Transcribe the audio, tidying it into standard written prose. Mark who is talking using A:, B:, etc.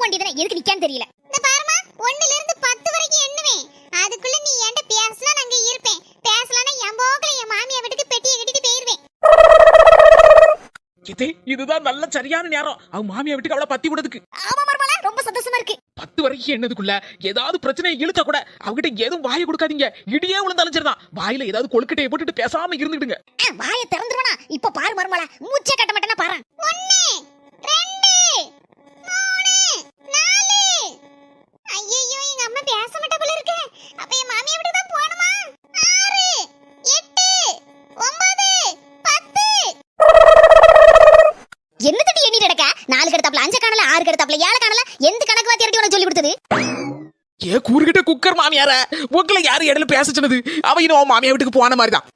A: வேண்டியதானே, எதுக்கு நிக்கான்னு தெரியல. இந்த பாருமா, 1ல இருந்து 10 வரைக்கும் எண்ணுவேன். அதுக்குள்ள நீ என்கிட்ட பேசலாம், நான் அங்க இருப்பேன். பேசலனா என் போக்குல என் மாமியா வீட்டுக்கு பெட்டியை கட்டிட்டு போயிருவேன்.
B: இதுதான் நல்ல சரியான நேரம். அவ மாமியா வீட்டுக்கு அவளை பத்தி விடுறதுக்கு.
A: ஆமா மர்மலா, ரொம்ப சந்தோஷமா இருக்கு.
B: 10 வரைக்கும் என்னதுக்குள்ள ஏதாவது பிரச்சனை இழுக்க கூட அவகிட்ட எதுவும் வாயை கொடுக்காதீங்க. இடியே விழுந்தாலும் சரிதான், வாயில ஏதாவது கொழுக்கட்டையை போட்டுட்டு பேசாம இருந்துடுங்க.
A: வாயை திறந்துருவனா? இப்ப பாரு மர்மலா, மூச்சே கட்ட மாட்டேனா பாரு. 1 2 3 4. ஐயோ, எங்க அம்மா பேச மாட்டா போல இருக்கு. அப்ப என் மாமியா வீட்டுக்கு தான் போணுமா? 6 8 9 10. என்ன தட்டி எண்ணிட்டு இருக்க? 4 கடத்தாப்ல 5 காணல, 6 கடத்தாப்ல 7 காணல. எந்த கணக்கு வாத்தியார்ட்டி உனக்கு சொல்லி கொடுத்தது?
B: ஏ கூறுகிட்ட குக்கர் மாமியார, உங்களை யாரு இடையில பேச சொன்னது? அவ இன்னும் மாமியா வீட்டுக்கு போன மாதிரிதான்.